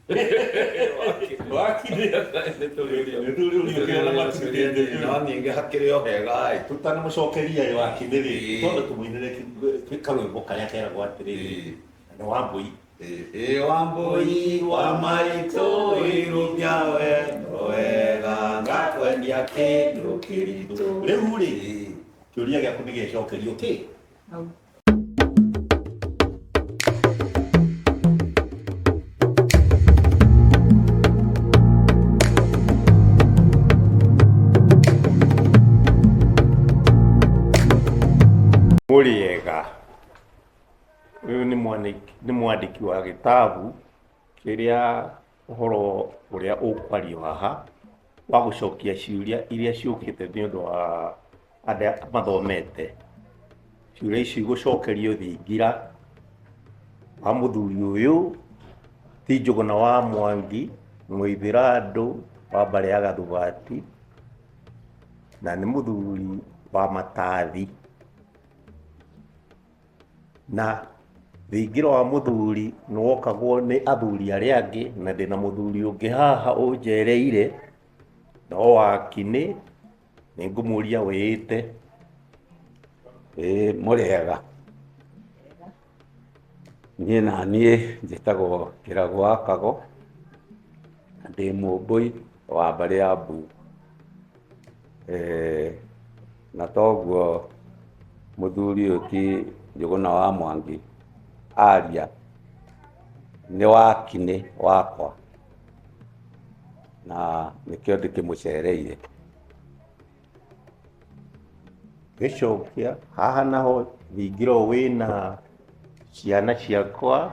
Wakire nĩtũrĩũrio kĩona matũrĩte no ningĩ hakĩrĩ o hega tũtanamũcokeria wakire rĩ twambe tũmũinĩre karwĩmbo karĩa keragwo atĩrĩrĩ nĩ Wambũi Wambũi wa maitũ irũmia wendo wega ngakwendia kĩndũ kĩritũ. rĩu rĩ kĩũria gĩaku nĩgĩcokerio kĩ Mũrĩega ũyũ nĩ mwandĩki wa gĩtabu kĩrĩa ũhoro ũrĩa ũkwario haha wa gũcokia ciũria iria ciũkĩte nĩ ũndũ wa andũ mathomete. Ciũria ici igũcokerio thingira wa mũthuri ũyũ ti Njũgũna wa Mwangi Mũithĩradũ wa mbarĩ ya Gathubati na nĩ mũthuri wa Matathi. Na thingira wa mũthuri nĩwokagwo nĩ athuri arĩa angĩ na ndĩna mũthuri ũngĩ haha ũnjereire no wakinĩ nĩngũmũria wĩĩte. Mũrĩega niĩ naniĩ njĩtagwo Kĩragu wa Kago na ndĩ Mũmbũi wa mbarĩ ya Mbuu. Na toguo mũthuri ũyũ ti Njũgũna wa Mwangi aria nĩ wakinĩ wakwa na nĩkĩo ndĩkĩmũcereire. Gĩcokia haha naho thingira ũyũ wĩna ciana ciakwa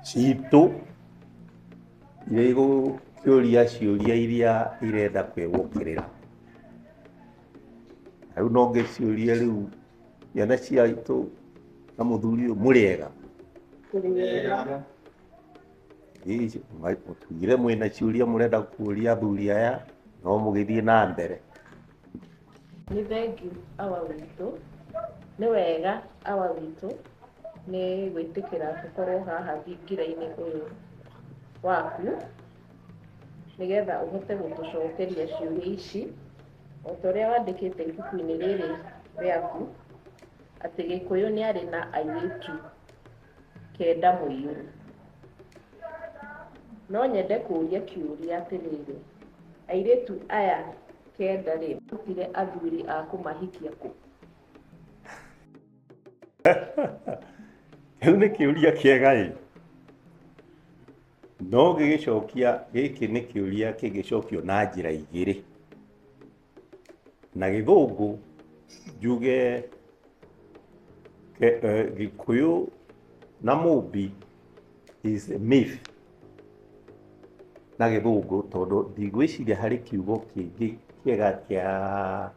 citũ iria igũkĩũria ciũria iria irenda kwĩgũkĩrĩra. Rĩu no ngĩciũrie rĩu ciana ciitũ na mũthuri ũyũ mũrĩega? Mũtugire mwĩna ciũria mũrenda kũria athuri aya no mũgĩthiĩ na mbere. Nĩ thengiũ awa witũ, nĩ wega awa witũ nĩ gwĩtĩkĩra tũkorwo haha thingira-inĩ ũyũ waku nĩgetha ũhote gũtũcokeria ciũria ici o ta ũrĩa wandĩkĩte ibuku-inĩ rĩrĩ rĩaku atĩ Gĩkũyũ nĩ arĩ na airĩtu 9 mũiyũro. No nyende kũria kĩũria atĩrĩrĩ, airĩtu aya 9 rĩ marutire athuri a kũmahikia kũ? Kĩu nĩ kĩũria kĩega ĩ, no gĩgĩcokia gĩkĩ nĩ kĩũria kĩngĩcokio na njĩra igĩrĩ. Na Gĩthũngũ njuge Gĩkũyũ na Mũmbi is a myth na Gĩthũngũ tondũ ndigwĩciria harĩ kiugo kĩngĩ kĩega kĩa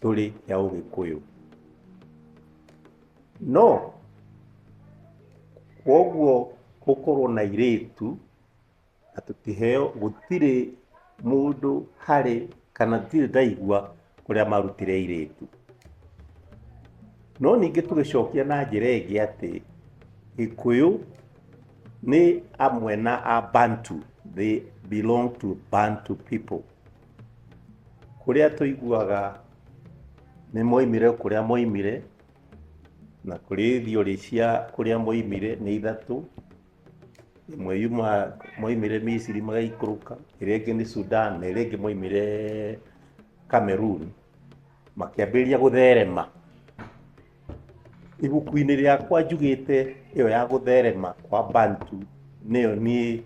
tũrĩ kĩa Ũgĩkũyũ. No kwoguo gũkorwo na airĩtu na tũkĩheo gũtirĩ mũndũ harĩ kana ndirĩ ndaigua kũrĩa marutire airĩtu. No ningĩ tũgĩcokia na njĩra ĩngĩ atĩ Gĩkũyũ nĩ amwe na Abantu, they belong to Bantu people. Kũrĩa tũiguaga nĩ moimire kũrĩa moimire na kũrĩ thiorĩ cia kũrĩa moimire nĩ ithatũ. Ĩmwe moimire Misiri magaikũrũka, ĩrĩa ĩngĩ nĩ Sudan na ĩrĩa ĩngĩ moimire Cameroon makĩambĩrĩria gũtherema. Ibuku-inĩ rĩakwa njugĩte ĩyo ya gũtherema kwa Bantu nĩyo niĩ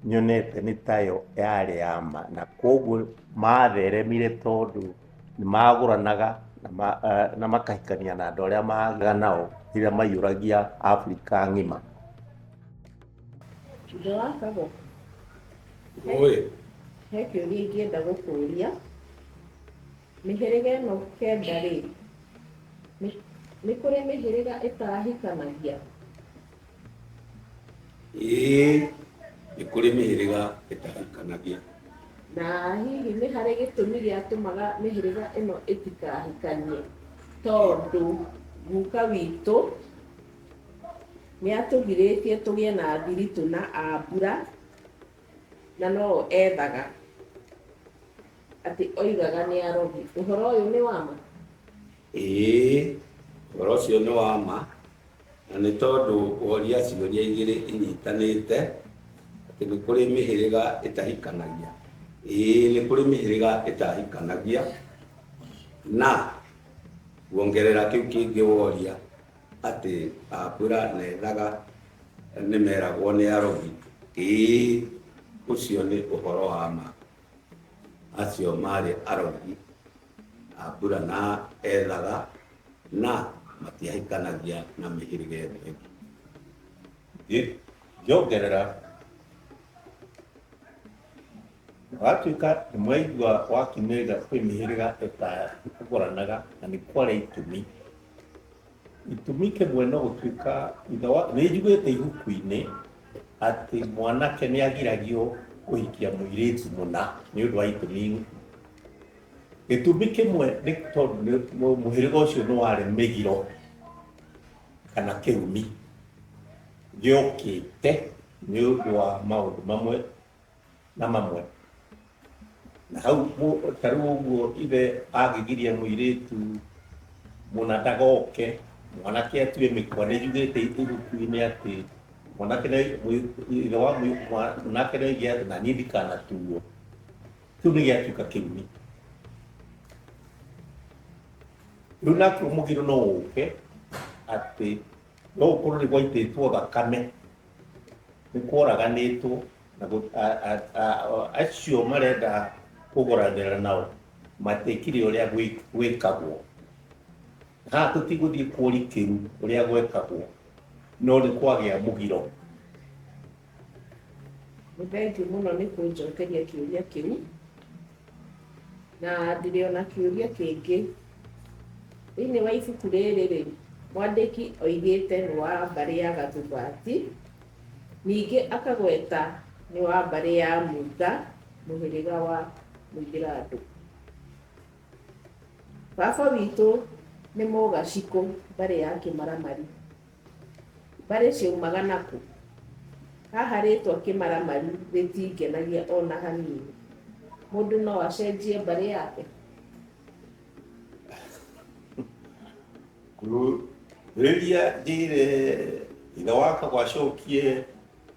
nyonete nĩ tayo yarĩ ya ma, na kwoguo matheremire tondũ nĩ magũranaga na makahikania na andũ arĩa maga nao rĩrĩa maiyũragia Afrika ng'ima. Ithe wa Kago, he kĩũria ingĩenda gũkũria. Mĩhĩrĩga ĩno 9 rĩ, nĩ kũrĩ mĩhĩrĩga ĩtarahikanagia? Nĩ kũrĩ mĩhĩrĩga ĩtarahikanagia. Na hihi nĩ harĩ gĩtũmi gĩatũmaga mĩhĩrĩga ĩno ĩtikahikanie? Tondũ guka witũ nĩ atũgirĩtie tũgĩe na thiritũ na Ambura na no ethaga ati oigaga nĩ arogi. Ũhoro ũyũ nĩ wa ma? Ũhoro ũcio nĩ wa ma, na nĩ tondũ woria ciũria igĩrĩ inyitanĩte atĩ nĩ kũrĩ mĩhĩrĩga ĩtahikanagia. Nĩ kũrĩ mĩhĩrĩga ĩtahikanagia, na kuongerera kĩu kĩngĩ woria atĩ Ambura na ethaga nĩ meragwo nĩ arogi. Ũcio nĩ ũhoro wa ma. Acio marĩ arogi, Ambura na ethaga, na matiahikanagia na mĩhĩrĩga ĩno ĩngĩ. Ngĩongerera, watuĩka nĩ mwaigua wakiumĩrĩra kwĩ mĩhĩrĩga ĩtakũgũranaga na nĩ kwarĩ itũmi. Itũmi kĩmwe no gũtuĩka, nĩ njiguĩte ibuku-inĩ atĩ mwanake nĩ agiragio kũhikia mũirĩtu mũna nĩ ũndũ wa itũmi. Gĩtũmi kĩmwe nĩ tondũ mũhĩrĩga ũcio nĩ warĩ mĩgiro kana kĩrumi gĩũkĩte nĩ ũndũ wa maũndũ mamwe na mamwe. Na hau ta rĩu ũguo ithe angĩgiria mũirĩtu mũna ndagoke, mwanake atue mĩkwa. Nĩ njugĩte ibuku-inĩ atĩ mwanake ithe wa mwanake nĩ oigire atĩ na niĩ ndikanatuo. Kĩu nĩ gĩatuĩka kĩrumi. Rĩu nakuo mũgiro no ũke atĩ no gũkorwo nĩ gwaitĩtwo thakame, nĩ kworaganĩtwo, na acio marenda kũgũranĩra nao matekire ũrĩa gwĩkagwo. Haha tũtigũthiĩ kũrikĩru ũrĩa gwekagwo, no nĩ kwagĩa mũgiro. Nĩ thengiũ mũno nĩ kũnjokeria kĩũria kĩu, na ndirĩ ona kĩũria kĩngĩ. Thĩinĩ wa ibuku rĩrĩ rĩ, mwandĩki oigĩte nĩ wa mbarĩ ya Gathumbati, ningĩ akagweta nĩ wa mbarĩ ya Mutha, mũhĩrĩga wa Mũithĩrathũ. Baba witũ nĩ Mũgacikũ, mbarĩ ya Kĩmaramari. Mbarĩ ciaumaga nakũ? Haha rĩtwa Kĩmaramari rĩtingenagia ona hanini. Mũndũ no acenjie mbarĩ yake? Rĩrĩa njĩre ithe wakwa gwacokie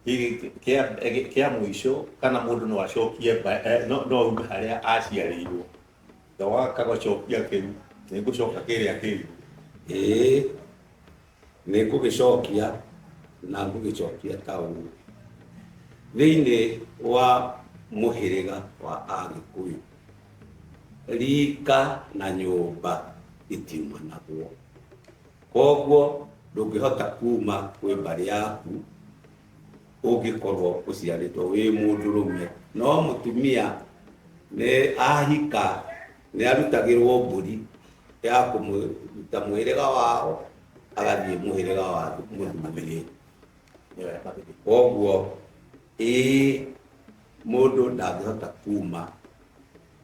kĩa mũico, kana mũndũ no acokie no auge harĩa aciarĩirwo. Ithe wakwa gwacokia kĩu, nĩ ngũcoka kĩrĩa kĩngĩ. Nĩ ngũgĩcokia na ngũgĩcokia ta ũũ. Thĩinĩ wa mũhĩrĩga wa Agĩkũyũ, rika na nyũmba itiumanagwo. Koguo ndũngĩhota kuma kwĩ mbarĩ yaku ũngĩkorwo ũciarĩtwo wĩ mũndũrũme. No mũtumia nĩ ahika, nĩ arutagĩrwo mbũri ya kũmũruta mũhĩrĩga wao agathiĩ mũhĩrĩga wa mũthuri. Koguo mũndũ ndangĩhota kuma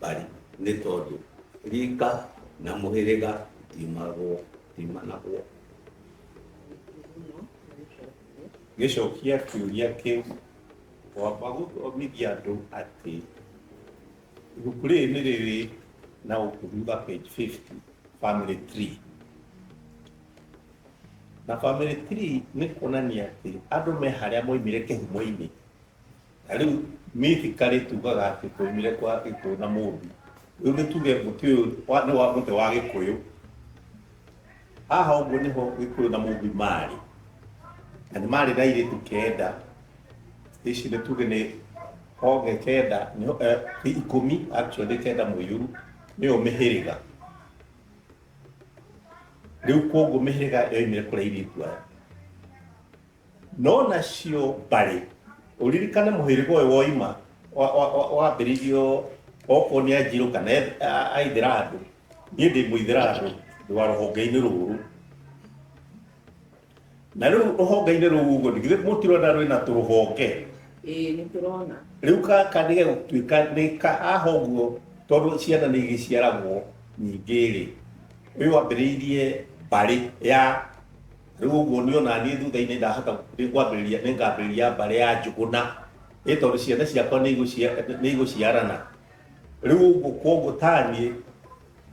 mbarĩ nĩ tondũ rika na mũhĩrĩga itiumanagwo. Gĩcokia kĩũria kĩu, kwamba gũthomithia andũ atĩ ibuku rĩrĩ nĩ rĩrĩ na gũkũ thutha page 50, family tree. Na family tree nĩ kuonania atĩ andũ me harĩa moimire kĩhumo-inĩ. Na rĩu mythically tugaga atĩ twoimire kwa Gĩkũyũ na Mũmbi. Rĩu nĩ tuge mũtĩ ũyũ nĩ wa mũtĩ wa Gĩkũyũ. Haha ũguo nĩho Gĩkũyũ na Mũmbi marĩ. Na nĩ marĩ na airĩtu kenda. Ici nĩ tuge nĩ honge kenda, 10 actually kenda mũiyũru, nĩyo mĩhĩrĩga. Rĩu koguo mĩhĩrĩga yoimire kũrĩa airĩtu aya. No nacio mbarĩ, ũririkane mũhĩrĩga ũyũ woima wambĩrĩirio okorwo nĩ Anjirũ kana Aithĩrathũ. Niĩ ndĩ Mũithĩrathũ wa rũhonge-inĩ rũrũ. Na rĩu rũhonge-inĩ rũu ũguo mũtirona rwĩna tũrũhonge. Nĩ tũrona. Rĩu gaka nĩ gũtuĩka nĩ haha ũguo, tondũ ciana nĩ igĩciaragwo nyingĩ rĩ, ũyũ wambĩrĩirie mbarĩ ya, rĩu ũguo nĩ ona niĩ thutha-inĩ ndahota nĩ ngambĩrĩria mbarĩ ya Njũgũna ĩtondũ ciana ciakwa nĩ igũciarana rĩu koguo taniĩ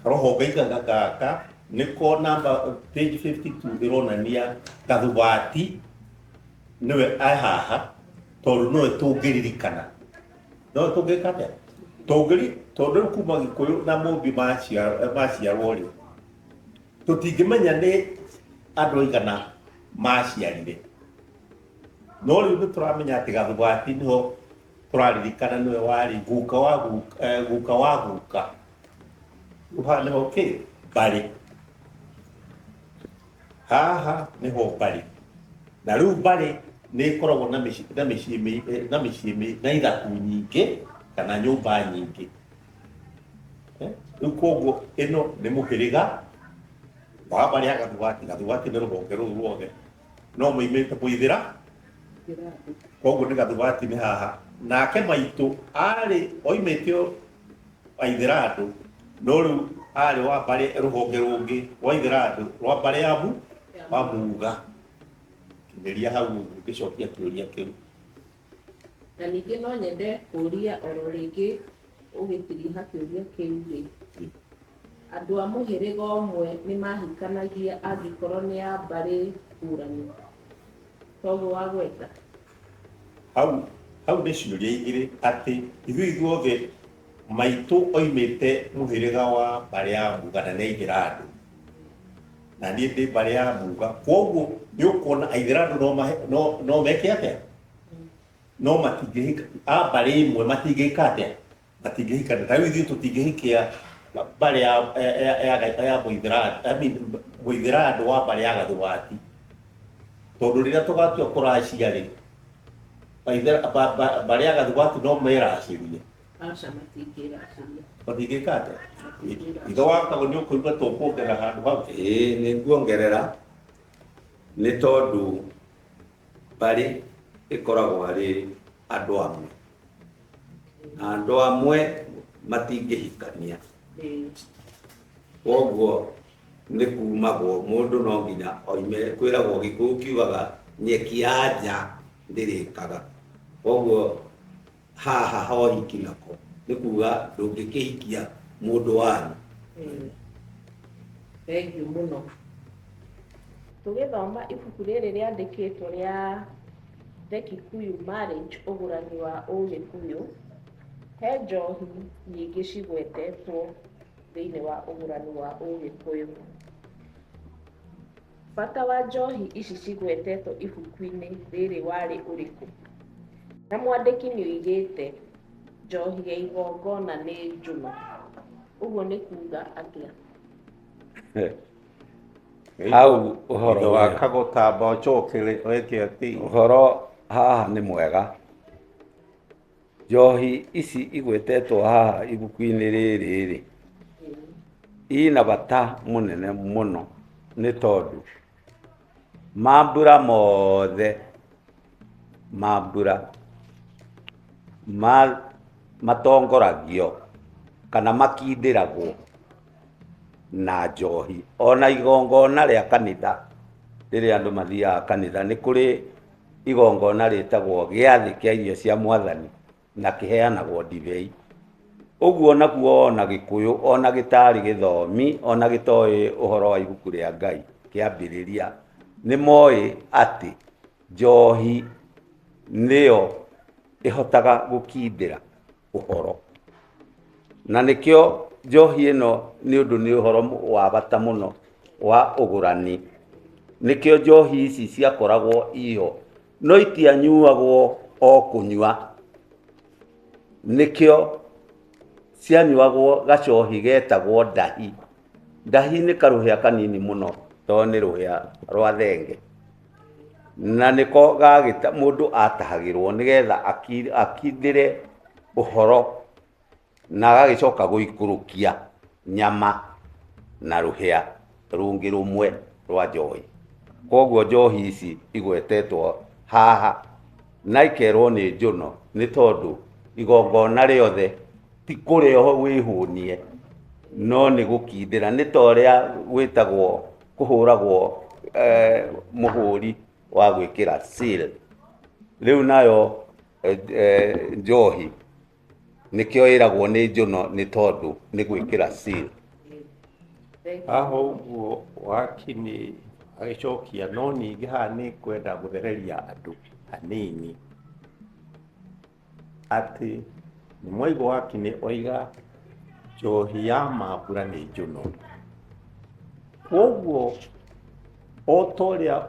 rohonge gaka nĩko namba page 52 ĩronania Gathubati nĩwe haha tondũ nowe tũngĩririkana nowe tũngĩka atĩa tondũ rĩu kuma Gĩkũyũ na Mũmbi maciarwo rĩ tũtingĩmenya nĩ andũ aigana maciarire no rĩu nĩtũramenya atĩ Gathubati nĩho tũraririkana nĩwe warĩ guka wa guka haha nĩho Mbarĩ haha nĩho Mbarĩ na rĩu Mbarĩ nĩ ĩkoragwo na mĩciĩ na ithaku nyingĩ kana nyũmba nyingĩ rĩu koguo ĩno nĩ mũhĩrĩga wa Mbarĩ ya Gathubati nĩ rũhonge rũu ruothe no moimĩte Mũithĩra koguo nĩ Gathubati nĩ haha nake maitũ arĩ oimĩte Waithĩra no rĩu arĩ wa Mbarĩ rũhonge rũngĩ Waithĩra rwa Mbarĩ ya Muga kinyĩria hau ngĩcokia kĩũria kĩu na ningĩ no nyende kũria oro rĩngĩ ũgĩtiriha kĩũria kĩu rĩ andũ a mũhĩrĩga ũmwe nĩ mahikanagia angĩkorwo nĩ ya Mbarĩ ngũrani toguo wa gweta hau nĩ ciũria igĩrĩ atĩ ithuothe maitũ oimĩte mũhĩrĩga wa Mbarĩ ya Muga na nĩ Aithĩra na niĩ ndĩ Mbarĩ ya Muga koguo nĩ ũkuona Aithĩra no meke atĩa no matingĩhika a Mbarĩ ĩmwe matingĩhika atĩa matingĩhikana ta rĩu ithuĩ tũtingĩhikia Mbarĩ ya Mũithĩra wa Mbarĩ ya Gathubati tondũ rĩrĩa tũgatua kũracia rĩ Mbarĩ ya Gathubati no meracĩrie aca matingĩracĩria matingĩka atĩa ithe wakagwo nĩ ũkũigua tũkuongerera handũ hau nĩ nguongerera nĩ tondũ Mbarĩ ĩkoragwo arĩ andũ amwe na andũ amwe matingĩhikania koguo nĩ kumagwo mũndũ no nginya oime kwĩragwo Gĩkũyũ kiugaga nyeki ya nja ndĩrĩkaga koguo haha hohiki nako nĩ kuga ndũngĩkĩhikia mũndũ wanyu thengiũ mũno tũgĩthoma ibuku rĩrĩ rĩandĩkĩtwo rĩa The Kikuyu Marriage ũgũrani wa Ũgĩkũyũ he njohi nyingĩ cigwetetwo thĩinĩ wa ũgũrani wa Ũgĩkũyũ bata wa njohi ici cigwetetwo ibuku-inĩ rĩrĩ warĩ ũrĩkũ na mwandĩki nĩ oigĩte njohi ya igongona nĩ njũma ũguo nĩ kuga atĩa hau ũhoro wa Kagũtamba Ochokere weke atĩ ũhoro haha nĩ mwega njohi ici igwetetwo haha ibuku-inĩ rĩrĩ ina bata mũnene mũno nĩ tondũ mambura mothe matongoragio kana makindĩragwo na njohi ona igongona rĩa kanitha rĩrĩa andũ mathiaga kanitha nĩ kũrĩ igongona rĩtagwo gĩathĩ kĩa irio cia Mwathani na kĩheanagwo ndibei ũguo naguo ona Gĩkũyũ ona gĩtarĩ gĩthomi ona gĩtoĩ ũhoro wa ibuku rĩa Ngai kĩambĩrĩria nĩ moĩ atĩ njohi nĩyo ĩhotaga gũkindĩra ũhoro na nĩkĩo njohi ĩno nĩ ũndũ nĩ ũhoro wa bata mũno wa ũgũrani nĩkĩo njohi ici ciakoragwo iyo no itianyuagwo o kũnyua nĩkĩo cianyuagwo gacohi getagwo ndahi nĩ karũhĩa kanini mũno tondũ nĩ rũhĩa rwa thenge na nĩko gagĩta mũndũ atahagĩrwo nĩgetha akindĩre ũhoro na agagĩcoka gũikũrũkia nyama na rũhĩa rũngĩ rũmwe rwa njohi koguo njohi ici igwetetwo haha na ikerwo nĩ njũno nĩ tondũ igongona rĩothe ti kũrĩa wĩhũnie no nĩ gũkindĩra nĩ ta ũrĩa gwĩtagwo kũhũragwo mũhũri wa gwĩkĩra seal rĩu nayo njohi nikio iragwo ni njuno ni tondu ni gwikira seal. Haha ũguo wakini agĩcokia no ningĩ haha nĩ kwenda gũthereria andũ hanini atĩ nĩ mwaigua wakini oiga njohi ya mambura nĩ njuno. Koguo o ta ũrĩa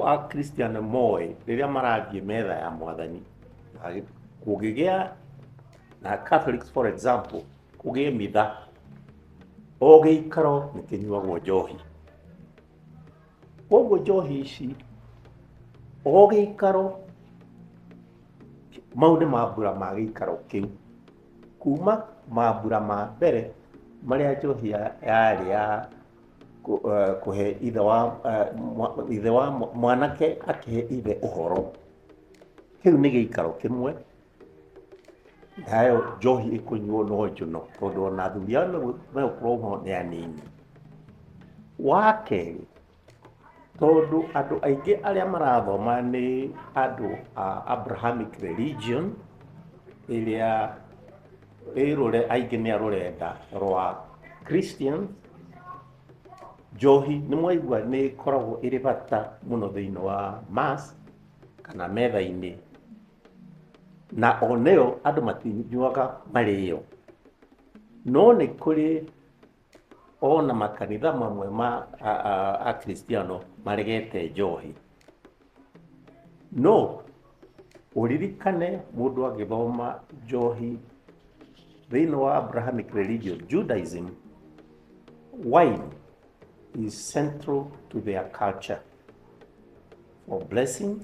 Akristiano moĩ rĩrĩa marathiĩ metha ya Mwathani kũngĩgĩa na Catholics for example kũgĩe mitha o gĩikaro nĩ kĩnyuagwo njohi. Koguo njohi ici o gĩikaro mau nĩ mambura ma gĩikaro kĩu. Kuma mambura ma mbere marĩa njohi yarĩ ya kũhe ithe wa mwanake akĩhe ithe ũhoro, kĩu nĩ gĩikaro kĩmwe, nayo njohi ĩkũnyuo no njuno tondũ ona athuri ao megũkorwo nĩ anini. Wa kerĩ, tondũ andũ aingĩ arĩa marathoma nĩ andũ a Abrahamic religion ĩrĩa aingĩ nĩ a rũrenda rwa Christian, njohi nĩ mwaigua nĩ ĩkoragwo ĩrĩ bata mũno thĩinĩ wa mass kana metha-inĩ, na o nĩyo andũ matinyuaga marĩo. No nĩ kũrĩ ona makanitha mamwe ma Akristiano maregete njohi. No ũririkane mũndũ agĩthoma njohi thĩinĩ wa Abrahamic religion, Judaism, wine is central to their culture for blessing,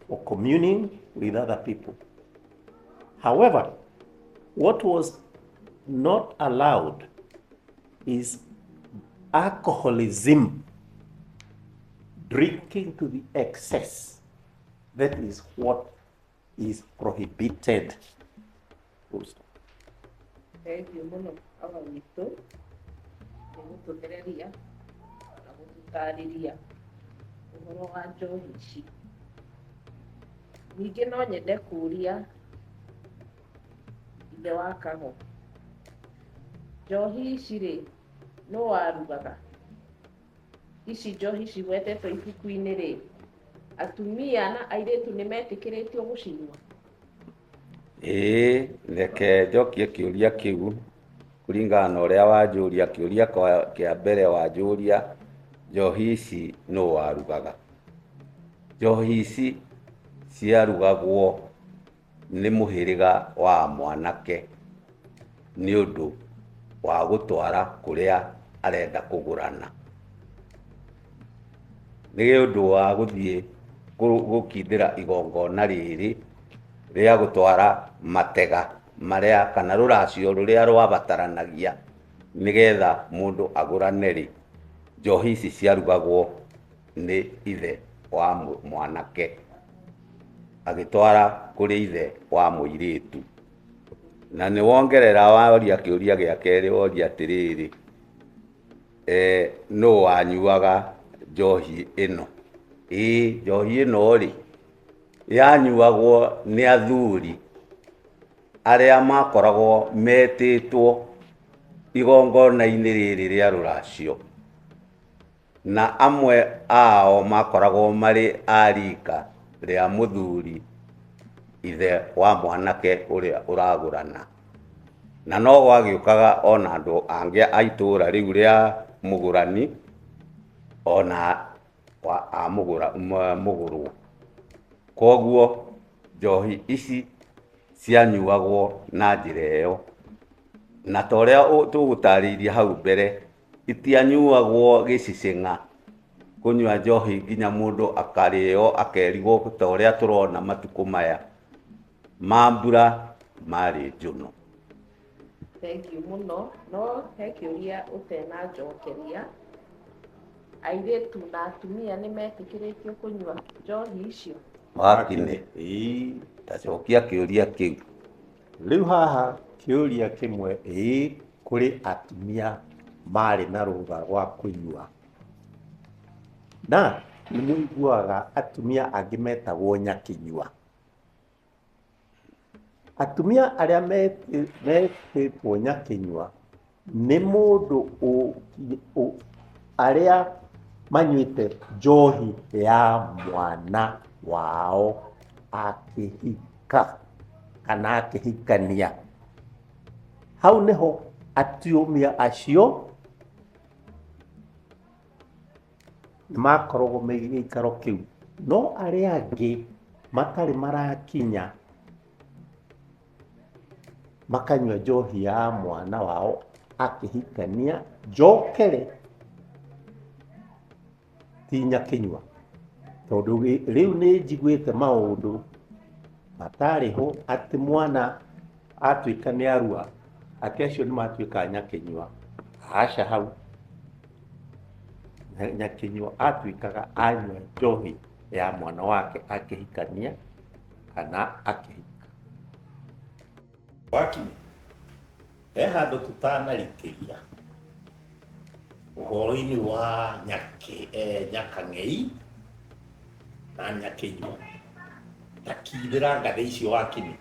for communing with other people. However, what was not allowed is alcoholism, drinking to the excess. That is what is prohibited. Thank you muno aba witũ nĩ gũtũthereria na gũtũtarĩria ũhoro wa njohi ici. Ningĩ no nyende kũria ithe wa Kago, njohi ici rĩ nũ warugaga? Ici njohi cigwetetwo ibuku-inĩ rĩ, atumia na airĩtu nĩ metĩkĩrĩtio gũcinyua? Reke njokie kĩũria kĩu kũringana na ũrĩa wanjũria. Kĩũria kĩa mbere wanjũria njohi ici nũ warugaga. Njohi ici ciarugagwo nĩ mũhĩrĩga wa mwanake nĩ ũndũ wa gũtwara kũrĩa arenda kũgũrana, nĩ ũndũ wa gũthiĩ gũkindĩra igongona rĩrĩ rĩa gũtwara matega marĩa kana rũracio rũrĩa rwabataranagia nĩgetha mũndũ agũrane rĩ. Njohi ici ciarugagwo nĩ ithe wa mwanake agĩtwara kũrĩ ithe wa mũirĩtu. Na nĩ wongerera woria kĩũria gĩa kerĩ woria atĩrĩrĩ, nũ wanyuaga njohi ĩno? Njohi ĩno rĩ yanyuagwo nĩ athuri arĩa makoragwo metĩtwo igongona-inĩ rĩrĩ rĩa rũracio, na amwe ao makoragwo marĩ a rika rĩa mũthuri ithe wa mwanake ũrĩa ũragũrana. Na no gwagĩũkaga ona andũ angĩ a itũra rĩu rĩa mũgũrani ona a mũgũrwo. Koguo njohi ici cianyuagwo na njĩra ĩyo, na ta ũrĩa tũgũtarĩirie hau mbere, itianyuagwo gĩcicĩng'a kũnyua njohi nginya mũndũ akarĩo akerigwo ta ũrĩa tũrona matukũ maya. Mambura marĩ njuno. Thank you muno. No he kĩũria ũtenanjokeria, airĩtu na atumia nĩ metĩkĩrĩtio kũnyua njohi icio? Wakine tacokia kĩũria kĩu. Rĩu haha kĩũria kĩmwe, kũrĩ atumia marĩ na rũtha rwa kũnyua, na nĩ mũiguaga atumia angĩ metagwo nyakĩnyua. atumia arĩa metĩtwo Nyakenyua nĩ mũndũ arĩa manyuĩte njohi ya mwana wao akĩhika kana akĩhikania. Hau nĩho atumia acio nĩmakoragwo me gĩikaro kĩu, no arĩa angĩ matarĩ marakinya makanyua njohi ya mwana wao akĩhikania, njokere ti Nyakenyua. Tondũ rĩu nĩ njiguĩte maũndũ matarĩ ho atĩ mwana atuĩka nĩ arua atĩ acio nĩ matuĩka Nyakenyua. Aca, hau Nyakenyua atuĩkaga anyua njohi ya mwana wake akĩhikania kana akĩhika. Wakini, he handũ tũtanarikĩria ũhoro-inĩ wa Nyakang'ei na Nyakenyua, takindĩra ngathĩ icio Wakini.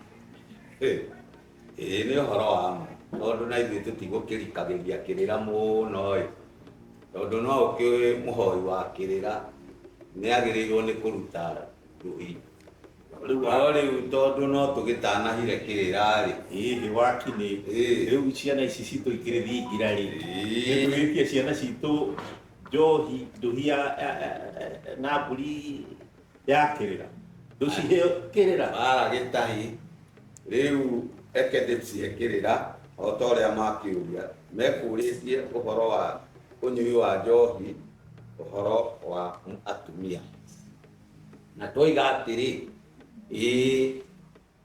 Nĩ ũhoro wa ma, tondũ na ithuĩ tũtigũkĩrikagĩria kĩrĩra mũno ĩ, tondũ no ũkĩũĩ mũhoi wa kĩrĩra nĩ agĩrĩirwo nĩ kũruta ndũhi. Rĩu tondũ no tũgĩtanahire kĩrĩra rĩ, Wakini, rĩu ciana ici citũ ikĩrĩ thingira rĩ, nĩtũgĩtie ciana citũ njohi ndũhi na mbũri ya kĩrĩra, ndũcihe kĩrĩra bara gĩtahi. Rĩu eke ndĩcihe kĩrĩra o ta ũrĩa makĩũria, mekũrĩtie ũhoro wa ũnyui wa njohi, ũhoro wa atumia, na twoiga atĩrĩ,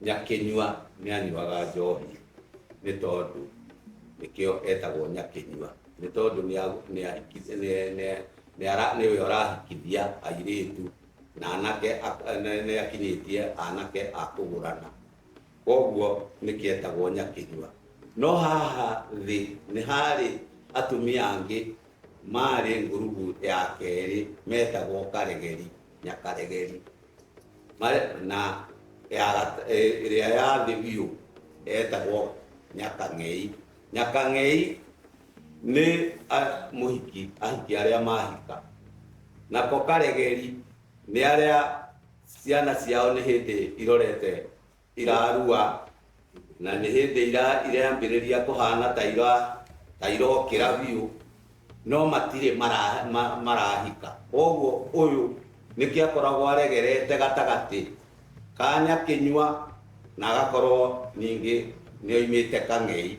Nyakenyua nĩ anyuaga njohi nĩ tondũ nĩkĩo etagwo Nyakenyua, nĩ tondũ nĩwe ũrahikithia airĩtu na anake, nĩ akinyĩtie anake a kũgũrana, koguo nĩkĩetagwo Nyakenyua. No haha thĩ nĩ harĩ atumia angĩ marĩ ngurubu ya kerĩ metagwo Karegeri, Nyakaregeri, na ĩrĩa ya thĩ biũ etagwo Nyakang'ei. Nyakang'ei nĩ mũhiki, ahiki arĩa mahika. Nako Karegeri nĩ arĩa ciana ciao nĩ hĩndĩ irorete irarua na nĩ hĩndĩ irambĩrĩria kũhana ta irokĩra biũ, no matirĩ marahika. Koguo ũyũ nĩkĩo akoragwo aregerete gatagatĩ ka Nyakenyua na agakorwo ningĩ nĩ oimĩte Kang'ei.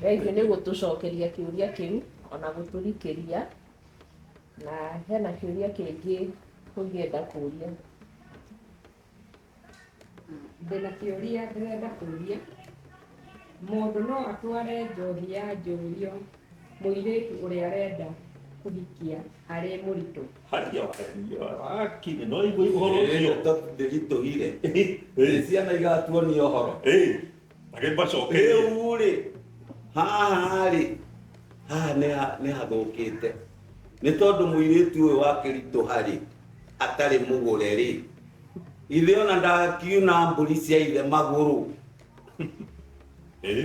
Thengiũ nĩ gũtũcokeria kĩũria kĩu ona gũtũrikĩria, na hena kĩũria kĩngĩ tũngĩenda kũria. Ndĩna kĩũria ndĩrenda kũria, mũndũ no atware njohi ya njũrio mũirĩtu ũrĩa arenda kũhikia arĩ mũritũ? Wakini, no igwe ũhoro ũcio ndĩritũhire, ciana igatuonia ũhoro rĩu rĩ, haha rĩ, haha nĩ hathũkĩte, nĩ tondũ mũirĩtu ũyũ wakĩritũha rĩ, atarĩ mũgũre rĩ, ithe ona ndakiuna mbũri cia ithe magũrũ.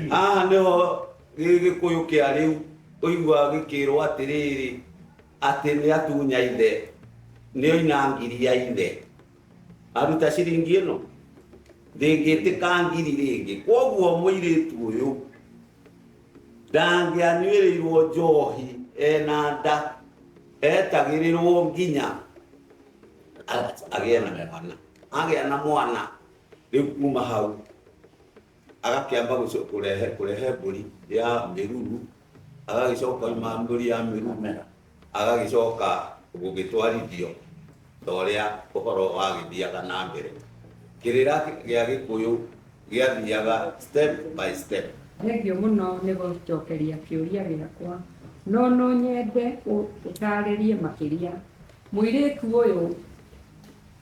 Haha nĩho Gĩgĩkũyũ kĩa rĩu ũiguaga gĩkĩrwo atĩrĩrĩ, atĩ nĩ atunya ithe, nĩ oina ngiri ya ithe, aruta ciringi ĩno ndĩngĩtĩka ngiri rĩngĩ. Koguo mũirĩtu ũyũ ndangĩanyuĩrĩirwo njohi ena nda, etagĩrĩrwo nginya agĩa na mwana. Agĩa na mwana rĩu kuma hau agakĩamba kũrehe mbũri ya mĩruru, agagĩcoka oima mbũri ya mĩruru agagĩcoka gũgĩtwarithio ta ũrĩa ũhoro wagĩthiaga na mbere. Kĩrĩra gĩa Gĩkũyũ gĩathiaga step by step. Thengiũ mũno nĩ gũcokeria kĩũria gĩakwa, no nyende ũtarĩrie makĩria mũirĩtu ũyũ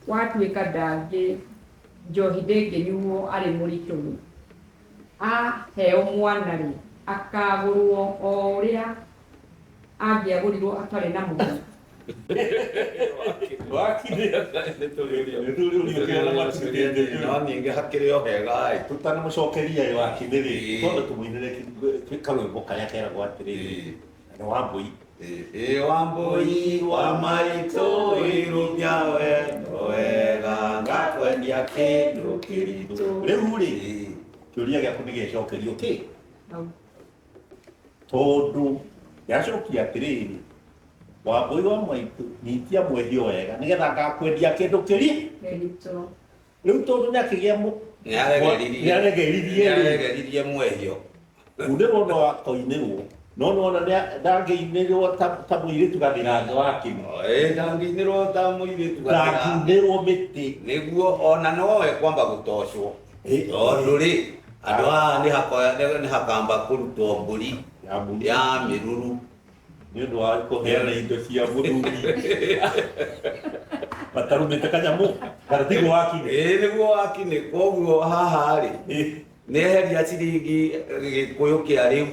watuĩka ndangĩ njohi ndĩngĩnyuo arĩ mũritũ, aheo mwana rĩ, akagũrwo o ũrĩa angĩagũrirwo atarĩ na mwana, no ninge hakiri o hega tutanamucokeria wakiniri tondu tumuinire karwimbo karia keragwo atiriri ni Wambui Wambui wa maitu irumia wendo wega ngakwendia kindu kiritu riu ri kiuria giaku ni gicokerio ki tondu yacokia atiriri Wambui wa maitu nitia mwehio wega nigetha ngakwendia kindu kiritu riu tondu niakigia niaregeririe mwehio unde wona wakoinirwo no ndangĩinĩrwo ta mũirĩtu gathirange wa kimo ndangĩinĩrwo ta mũirĩtu ndangiunĩrwo mĩtĩ nĩguo ona nowe kwamba gũtocwo tondũ rĩ andũ aya nĩ hakamba kũrutwo mbũri ya mĩruru nĩ ũndũ wa kũheana indo cia mũthuri matarumĩte kanyamũ gatigo wakinĩ nĩguo wakinĩ koguo haha rĩ nĩeheria ciringi gĩkũyũ kĩa rĩu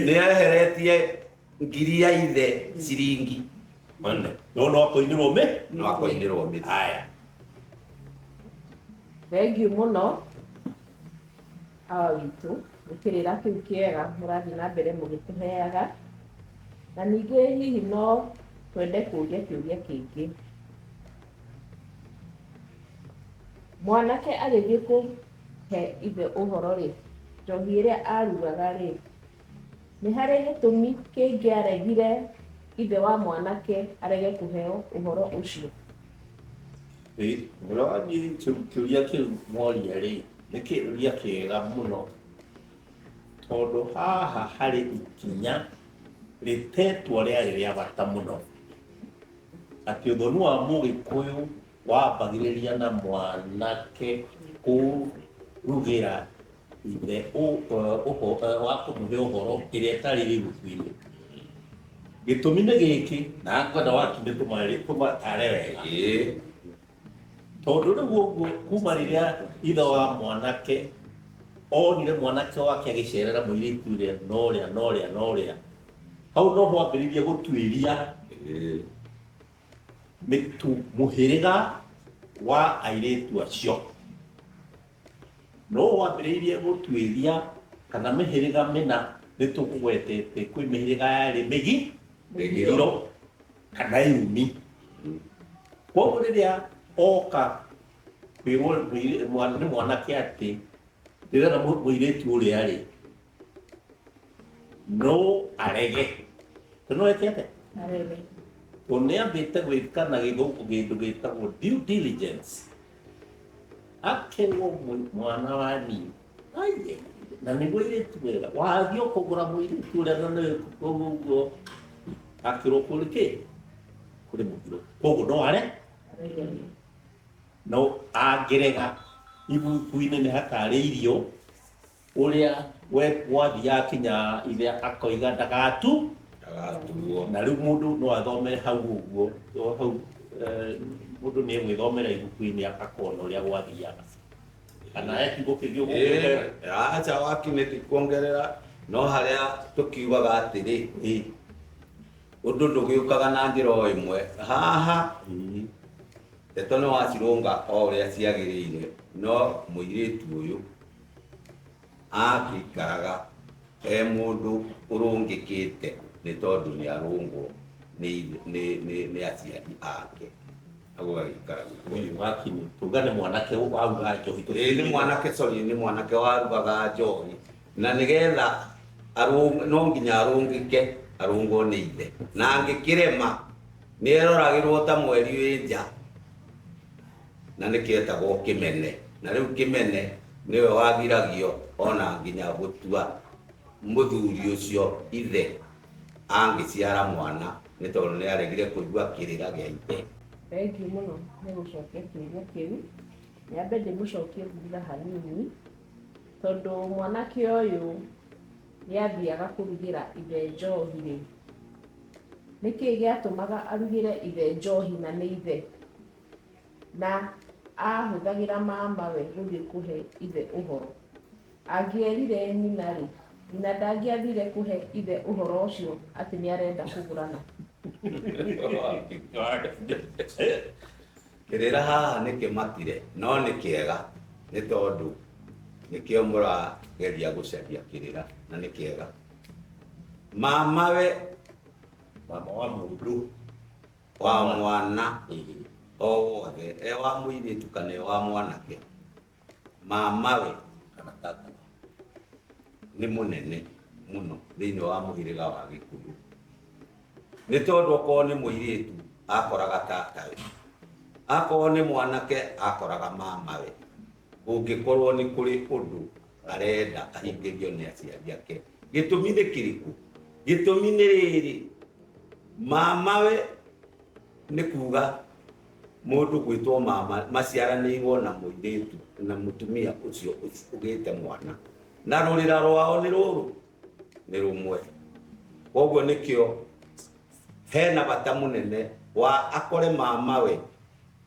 nĩeheretie ngiri ya ithe ciringi no akoinĩrwo mĩ haya thengiũ mũno hawa witũ gũkĩrĩra kĩu kĩega mũrathiĩ na mbere mũgĩtũheaga na ningĩ hihi no twende kũria kĩũria kĩngĩ mwanake agĩthiĩ kũhe ithe ũhoro rĩ njohi ĩrĩa arugaga rĩ nĩ harĩ gĩtũmi kĩngĩaregire ithe wa mwanake arege kũheo ũhoro ũcio mũrani kĩũria kĩu moria rĩ nĩ kĩũria kĩega mũno tondũ haha harĩ ikinya rĩtetwo rĩarĩ rĩa bata mũno atĩ ũthoni wa Mũgĩkũyũ wambagĩrĩria na mwanake kũrugĩra ithe wa kũmũhe ũhoro ĩrĩa ĩtarĩ rĩrutu-inĩ gĩtũmi nĩ gĩkĩ na ngwenda wakinĩ tũmatare wega tondũ rĩu ũguo kuma rĩrĩa ithe wa mwanake onire mwanake wake agĩcerera mũirĩtu ũrĩa norĩa hau no mwambĩrĩrie gũtuĩria mũhĩrĩga wa airĩtu acio no wambĩrĩirie gũtuĩria kana mĩhĩrĩga mĩna nĩ tũgwetete kwĩ mĩhĩrĩga yarĩ mĩgiro kana yumi koguo rĩrĩa oka kwĩrwo nĩ mwanake atĩ ndĩrenda mũirĩtu ũrĩa rĩ no arege no ekete tondũ nĩambĩte gwĩka na gĩthũngũ kĩndũ gĩtagwo due diligence akerwo mwana wa nini na nĩguo irĩtu wega wathiĩ ũkũgũra mũirĩtu ũrĩa na nĩ ũguo akĩrwo kũrĩ kĩ kũrĩ mũthiro koguo no are no angĩrega ibuku-inĩ nĩ hatarĩirio ũrĩa we wathiĩ akinya ithe akoiga ndagatuo na rĩu mũndũ no athomere hau ũguo hau mũndũ nĩ egwĩthomera ibuku-inĩ akona ũrĩa gwathiaga kana kiugo kĩngĩ ũguo acha wakinĩ ti kuongerera no harĩa tũkiugaga atĩrĩ ũndũ ndũgĩũkaga na njĩra o ĩmwe haha ndeto nĩ wacirũnga o ũrĩa ciagĩrĩire no mũirĩtu ũyũ agĩikaraga he mũndũ ũrũngĩkĩte nĩ tondũ nĩ arũngwo nĩ aciari ake agũgagĩikara ũyũ wakinĩ tuga nĩ mwanake waruga njohi nĩ mwanake warugaga njohi na nĩgetha no nginya arũngĩke arũngwo nĩ ithe na angĩkĩrema nĩ eroragĩrwo ta mweri wĩ nja na nĩkĩetagwo kĩmene na rĩu kĩmene nĩwe wagiragio ona nginya gũtua mũthuri ũcio ithe angĩciara mwana nĩ tondũ nĩ aregire kũigua kĩrĩra gĩa ithe. Thengiũ mũno nĩ gũcokia kĩũria kĩu. Nyambe ndĩmũcokie thutha hanini tondũ mwanake ũyũ nĩathiaga kũrugĩra ithe njohi rĩ. Nĩkĩĩ gĩatũmaga arugĩre ithe njohi na nĩ ithe na ahũthagĩra mamawe gũthiĩ kũhe ithe ũhoro? Angĩerire nyina rĩ, nyina ndangĩathire kũhe ithe ũhoro ũcio atĩ nĩarenda kũgũrana Kĩrĩra haha nĩ kĩmatire no nĩ kĩega nĩ tondũ nĩkĩo mũrageria gũcaria kĩrĩra na nĩ kĩega. Mamawe mama wa mũndũ wa mwana o wothe e wa mũirĩtu kana e wa mwanake, mamawe kana tata nĩ mũnene mũno thĩinĩ wa mũhĩrĩga wa Gĩkũyũ, nĩ tondũ okorwo nĩ mũirĩtu akoraga tatawe, akorwo nĩ mwanake akoraga mamawe. Ũngĩkorwo nĩ kũrĩ ũndũ arenda ahingĩrio nĩ aciari ake, gĩtũmi nĩ kĩrĩkũ? Gĩtũmi nĩ rĩrĩ, mamawe nĩ kuga mũndũ gwĩtwo mama maciaranĩirwo na mũirĩtu na mũtumia ũcio ũgĩte mwana, na rũrĩra rwao nĩ rũrũ nĩ rũmwe. Koguo nĩkĩo hena bata mũnene wa akore mamawe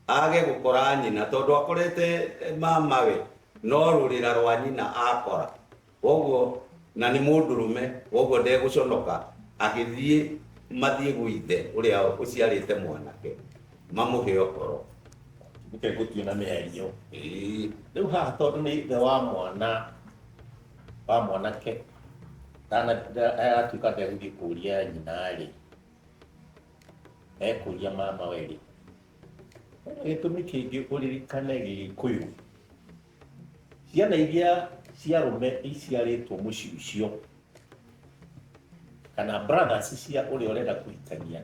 age gũkora nyina, tondũ akorete mamawe no rũrĩra rwa nyina akora. Koguo na nĩ mũndũrũme, koguo ndegũconoka agĩthiĩ mathiĩ gwithe ũrĩa ũciarĩte mwanake mamũhe ũhoro. Nĩkĩo gũtuĩna mĩario. Rĩu haha tondũ nĩ ithe wa mwana wa mwanake agatuĩka ndegũthiĩ kũria nyina-rĩ, ekũria mamawe-rĩ, gĩtũmi kĩngĩ ũririkane Gĩgĩkũyũ, ciana iria cia arũme iciarĩtwo mũciĩ ũcio kana brothers cia ũrĩa ũrenda kũhikania,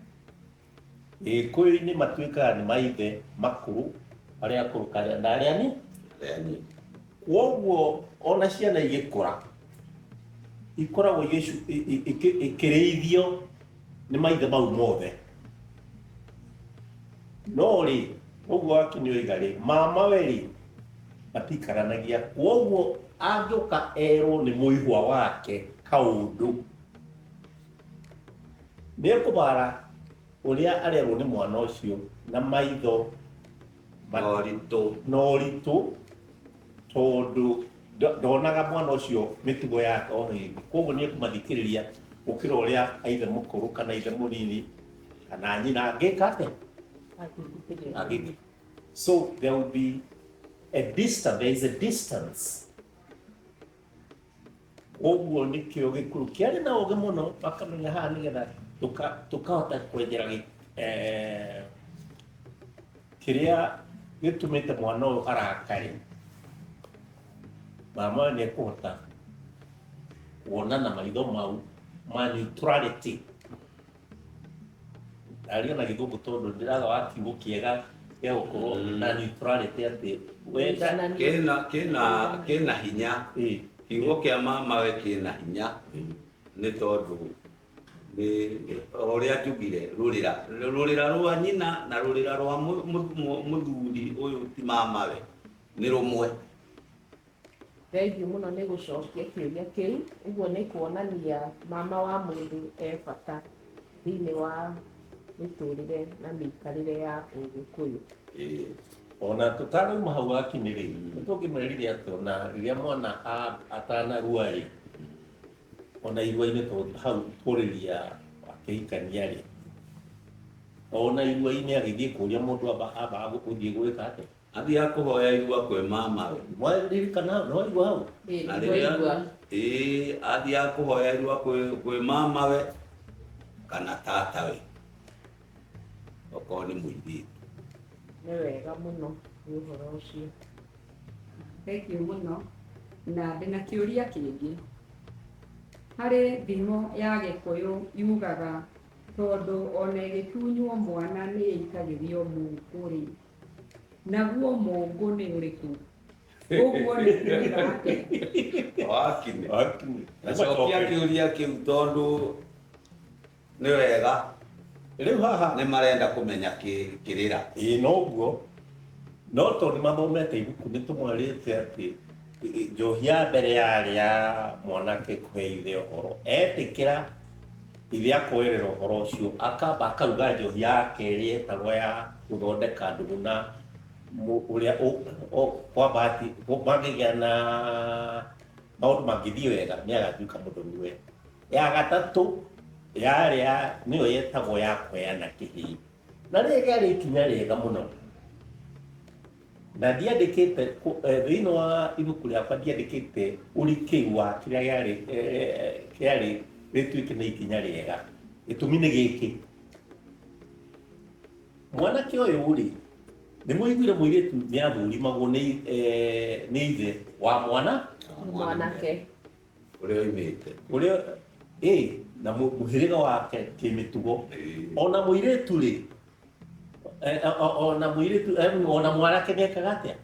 Gĩgĩkũyũ-inĩ matuĩkaga nĩ maithe makũrũ arĩa akũrũ kana arĩa nini. Koguo ona ciana igĩkũra ikoragwo ikĩrĩithio nĩ maithe mau mothe. No rĩ, ũguo wakinya oiga-rĩ, mamawe-rĩ matikaranagia. Koguo angĩũka erwo nĩ mũihwa wake kaũndũ, nĩekũbara ũrĩa arerwo nĩ mwana ũcio na maitho noritũ, tondũ ndonaga mwana ũcio mĩtugo yake o hĩndĩ. Koguo nĩekũmathikĩrĩria gũkĩra ũrĩa aithe mũkũrũ kana ithe mũnini kana nyina angĩka atĩa agĩthiĩ. So there will be a distance, there is a distance. Koguo nĩkĩo Gĩkũyũ kĩarĩ na ũgĩ mũno makamenya haha nĩgetha tũkahota kwenjera kĩrĩa gĩtũmĩte mwana ũyũ arakare. Mama nĩekũhota kuona na maitho mau ma neutrality. Aria na Gĩthũngũ tondũ ndĩraga wa kiugo kĩega gĩa gũkorwo na neutrality, atĩ wenda kĩna hinya. Kiugo kĩa mamawe kĩna hinya nĩ tondũ ũrĩa njugire rũrĩra rwa nyina na rũrĩra rwa mũthuri ũyũ ti mamawe nĩ rũmwe. Thengiũ mũno nĩ gũcokia kĩũria kĩu. Ũguo nĩ kuonania mama wa mũndũ e bata thĩinĩ wa mĩtũrĩre na mĩikarĩre ya Ũgĩkũyũ. Ona tũtanauma hau hakinyĩ-rĩ, nĩtũngĩmerire atĩ ona rĩrĩa mwana atanarua-rĩ, ona irua-inĩ hau kũrĩria wakĩhikania-rĩ, ona irua-inĩ agĩthiĩ kũria mũndũ ambaga gũthiĩ gwĩka atĩa, athiaga kũhoya irua kwĩ mamawe. Mwaririkana no irua hau? Na rĩrĩa athiaga kũhoya irua kwĩ mamawe kana tatawe okorwo nĩ mũirĩtu. Nĩ wega mũno nĩ ũhoro ũcio. Thengiũ mũno, na ndĩna kĩũria kĩngĩ. Harĩ thimo ya Gĩkũyũ yugaga tondũ ona ĩgĩtunywo mwana nĩ ĩikagĩrio mũngũ-rĩ, naguo mũngũ nĩ ũrĩkũ? Ũguo nĩ kuuga atĩa? Wakinĩ. Nacokia kĩũria kĩu tondũ nĩ wega. Rĩu haha nĩ marenda kũmenya kĩrĩra. Noguo no tondũ nĩmathomete ibuku nĩtũmwarĩte atĩ njohi ya mbere yarĩa mwanake kũhe ithe ũhoro, etĩkĩra ithe akoerera ũhoro ũcio, akamba akaruga njohi ya kerĩ ĩtagwo ya gũthondeka ndũgũ na ũrĩa kwa bahati mangĩgĩa na maũndũ mangĩthiĩ wega nĩagatuĩka mũthuri we. Ya gatatũ yarĩa nĩyo yetagwo ya kweana kĩhĩĩ, na rĩrĩ ikinya rĩega mũno, na ndiandĩkĩte thĩinĩ wa ibuku rĩakwa ndiandĩkĩte ũrikĩru wa kĩrĩa kĩarĩ rĩtuĩke nĩ ikinya rĩega. Gĩtũmi nĩ gĩkĩ, mwanake ũyũ rĩ, nĩ mũiguire mũirĩtu nĩ athũrimagwo nĩ ithe wa mwanake ũrĩa oimĩte, ũrĩa na mũhĩrĩga wake kĩmĩtugo. Ona mũirĩtu rĩ, ona mwanake nĩekaga atĩa?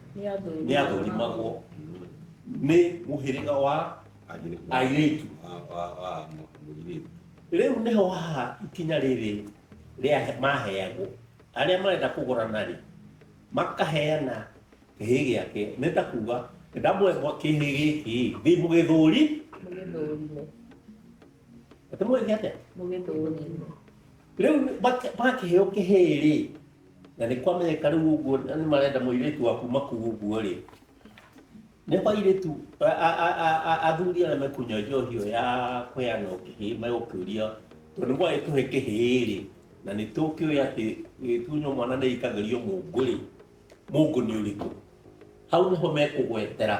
Nĩ athũrimagwo nĩ mũhĩrĩga wa airĩtu. Rĩu nĩho haha ikinya rĩrĩ rĩa maheagwo arĩa marenda kũgũrana rĩ, makaheana kĩhĩĩ gĩake, nĩ ta kuga ndamwetwo kĩhĩĩ gĩkĩ thĩ mũgĩthũri atĩ mũgĩthi atĩa rĩu makĩheo kĩhĩĩ rĩ, na nĩ kwamenyeka rĩu ũguo nĩ marenda mũirĩtu waku makuu ũguo rĩ, nĩ airĩtu athuri arĩa mekũnyua njohi ĩyo ya kũheana kĩhĩĩ megũkĩũria tondũ nĩ gwagĩtũhe kĩhĩĩ rĩ, na nĩ tũkĩũĩ atĩ gĩtunywo mwana nĩ ikagĩrio mũngũ rĩ, mũngũ nĩ ũrĩkũ? Hau nĩho mekũgwetera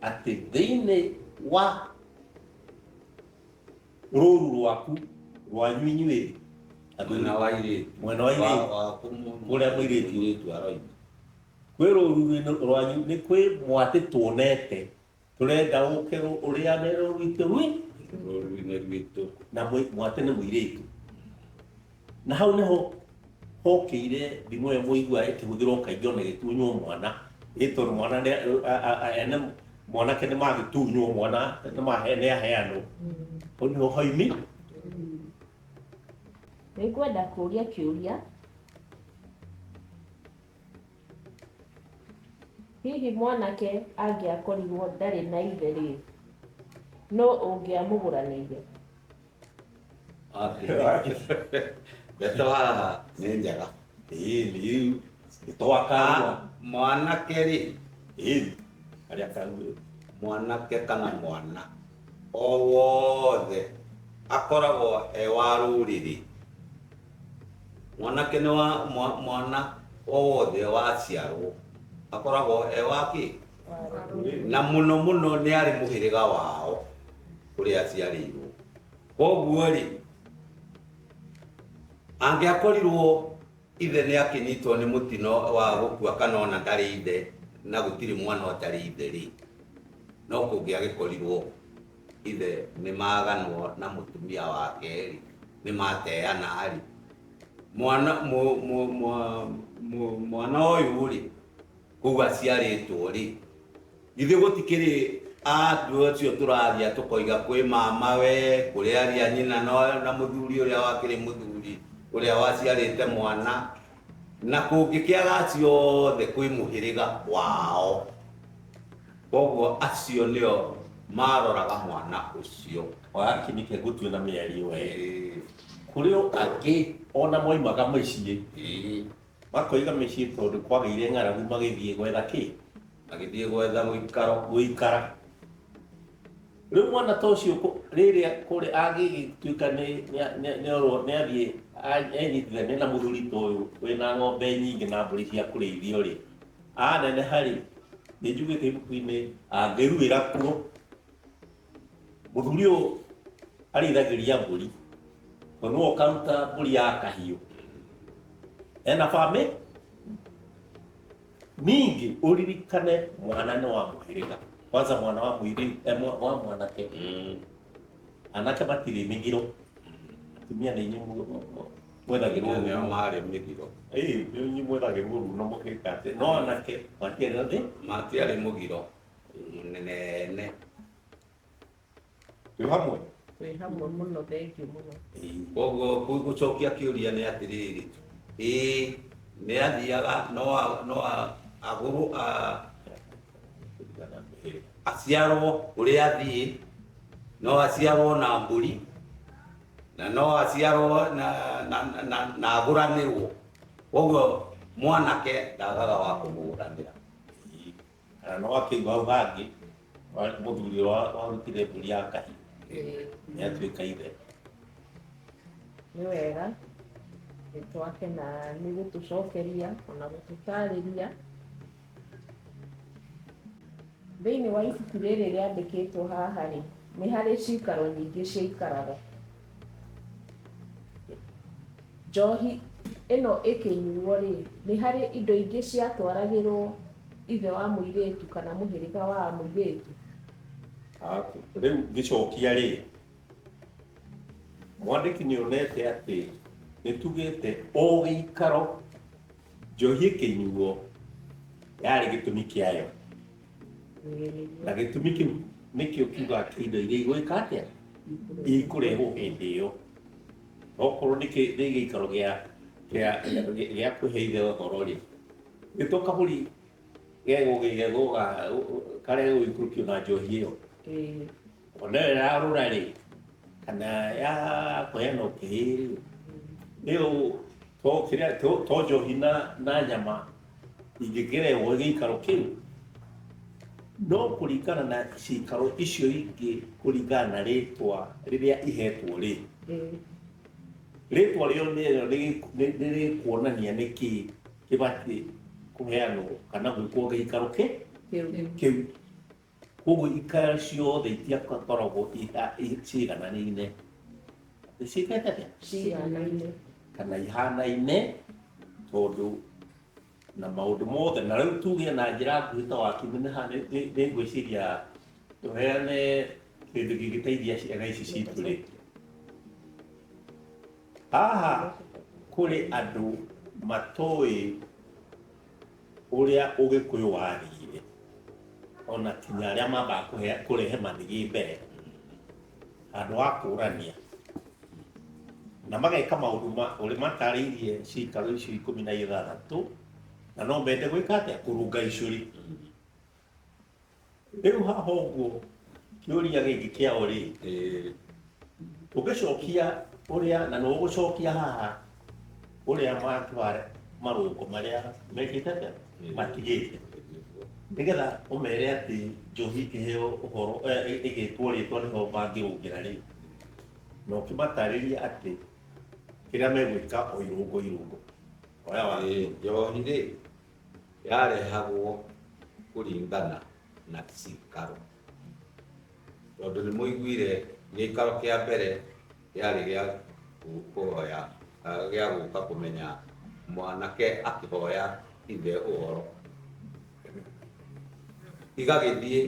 atĩ thĩinĩ wa rũru rwaku rwanyu inyuĩ mwena wa airĩtu kũrĩa mũirĩtu aroima, kwĩ rũru rwanyu nĩ kwĩ mwatĩ tuonete tũrenda ũke ũrĩane rũrũinĩ rwitũ, na mwatĩ nĩ mũirĩtu. Na hau nĩho hokĩire thimo ĩyo mũigua ĩkĩhũthĩrwo kaingĩ ona ĩgĩtunywo mwana, tondũ mwana ene mwanake nĩ magĩtunywo mwana nĩ aheanwo, hau nĩho haumi. Nĩngwenda kũria kĩũria, hihi mwanake angĩakorirwo ndarĩ na ithe rĩ, no ũngĩamũgũranĩire? Ndeto haha nĩ njega. Nĩ twakagwa mwanake rĩ, harĩa karuĩ mwanake kana mwana o wothe akoragwo e wa rũrĩrĩ. Mwanake nĩ wa mwana o wothe waciarwo akoragwo e wa kĩ, na mũno mũno nĩ arĩ mũhĩrĩga wao kũrĩa aciarĩirwo. Koguo rĩ, angĩakorirwo ithe nĩ akĩnyitwo nĩ mũtino wa gũkua kana ona ndarĩ ithe na gũtirĩ mwana ũtarĩ ithe rĩ, no kũngĩagĩkorirwo ithe nĩ maganwo na mũtumia wake rĩ, nĩ mateana rĩ, mwana ũyũ rĩ, kũu aciarĩtwo rĩ, githĩ gũtikĩrĩ andũ acio tũrathia tũkoiga kwĩ mama we, kũrĩ aria nyina na mũthuri ũrĩa wakĩrĩ mũthuri ũrĩa waciarĩte mwana, na kũngĩkĩaga acio othe kwĩ mũhĩrĩga wao. Koguo acio nĩo maroraga mwana ũcio. wakinike gũtue na mĩario we, kũrĩ angĩ ona moimaga mĩciĩ makoiga mĩciĩ tondũ kwagĩire ng'aragu magĩthiĩ gwetha kĩ, magĩthiĩ gwetha gũikara. Rĩu mwana ta ũcio rĩrĩa kũrĩ agĩgĩtuĩka nĩ athiĩ enyitithania na mũthuri ta ũyũ wĩna ng'ombe nyingĩ na mbũri cia kũrĩithio rĩ, aneneha rĩ, nĩ njugĩte ibuku-inĩ angĩruĩra kuo. Mũthuri ũyũ arĩithagĩria mbũri, tondũ nĩwe ũkaruta mbũri ya kahiũ, ena bamĩ. Ningĩ ũririkane mwana nĩ wa mũhĩrĩga, kwanza mwana wa mũirĩtu wa mwanake, anake matirĩ mĩgiro, atumia nĩ inyuĩ mwethagĩrwo nĩo marĩ mĩgiro. Nĩ inyuĩ mwethagĩrwo runo mũgĩka atĩ, no anake matiarĩ thĩ, matiarĩ mũgiro mũnene. twĩ hamwe mũno, thengiũ mũno. Koguo gũcokia kĩũria nĩ atĩrĩrĩ, nĩ athiaga no agũrũ aciarwo ũrĩa athiĩ, no aciarwo na mbũri, na no aciarwo na agũranĩrwo. Koguo mwanake ndagaga wa kũmũgũranĩra. no akĩigua hau hangĩ mũthuri warutire mbũri ya kahiũ nĩ atuĩka ithe. nĩ wega twake na nĩ gũtũcokeria ona gũtũtarĩria. Thĩinĩ wa ibuku rĩrĩ rĩandĩkĩtwo haha rĩ, nĩ harĩ cikaro nyingĩ ciaikaraga. Njohi ĩno ĩkĩnyuo rĩ, nĩ harĩ indo ingĩ ciatwaragĩrwo ithe wa mũirĩtu kana mũhĩrĩga wa mũirĩtu. Rĩu ngĩcokia rĩ, mwandĩki nĩonete atĩ nĩtugĩte o gĩikaro njohi ĩkĩnyuo yarĩ gĩtũmi kĩayo, na gĩtũmi kĩu nĩkĩo kiuga atĩ indo iria igwĩka atĩa ikũrehwo hĩndĩ ĩyo. Okorwo nĩ gĩikaro gĩa kũhe ithe ũhoro rĩ, gĩtũ kabũri gegũgĩgethwo karĩa gũikũrũkio na njohi ĩyo, ona ĩyo yarũra rĩ kana ya kũheana ũkĩhĩ rĩ, ĩyo to njohi na nyama ingĩkĩrehwo gĩikaro kĩu, no kũringana na cikaro icio ingĩ kũringana na rĩtwa rĩrĩa ihetwo rĩ, rĩtwa rĩo nĩrĩkuonania nĩkĩ kĩbatiĩ kũheanwo kana gwĩkwo gĩikaro kĩu. Koguo ikaro ciothe itiakoragwo ciigananaine, Ciganaine kana ihanaine, tondũ na maũndũ mothe. Na rĩu tuge na njĩra nguhĩ ta wakĩmene haha nĩ ngwĩciria tũheane kĩndũ gĩgĩteithia ciana ici citũ rĩ. Haha kũrĩ andũ matoĩ ũrĩa Ũgĩkũyũ wathire, ona kinya arĩa mambaga kũrehe mathigĩ mbere, handũ wa kũrania na mageka maũndũ ũrĩa matarĩirie cikaro icio 16, na no mende gwĩka atĩa kũrunga icũri. Rĩu haha ũguo kĩũria gĩkĩ kĩao rĩ, ũgĩcokia ũrĩa na no ũgũcokia haha ũrĩa matware marũngo marĩa mekĩte atĩa matigĩte, nĩgetha ũmere atĩ njohi ĩkĩheo ũhoro ĩgĩtwo rĩtwa nĩho mangĩrũngĩra rĩ, na ũkĩmatarĩria atĩ kĩrĩa megwĩka o irũngo. Njohi rĩ yarehagwo kũringana na cikaro, tondũ nĩ mũiguire gĩikaro kĩa mbere yarĩ gĩa kũhoya, gĩa gũka kũmenya mwanake akĩhoya ithe ũhoro, igagĩthiĩ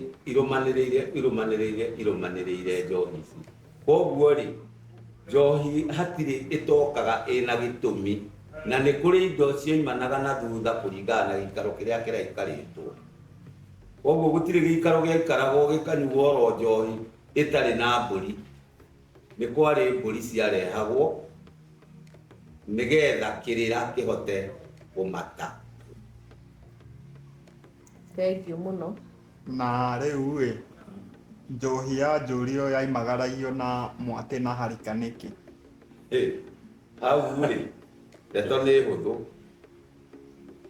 irũmanĩrĩire njohi ici. Koguo rĩ, njohi hatirĩ ĩtokaga ĩna gĩtũmi, na nĩ kũrĩ indo cioimanaga na thutha kũringana na gĩikaro kĩrĩa kĩraikarĩtwo. Koguo gũtirĩ gĩikaro gĩaikaragwo gĩkanyuo oro njohi ĩtarĩ na mbũri. Nĩ kwarĩ mbũri ciarehagwo nĩgetha kĩrĩra kĩhote kũmata. Thengiũ mũno. Na rĩu ĩ, njohi ya njũrio yaimagaragio na mwatĩ na harika nĩkĩ? Hau rĩ, ndeto nĩ hũthũ.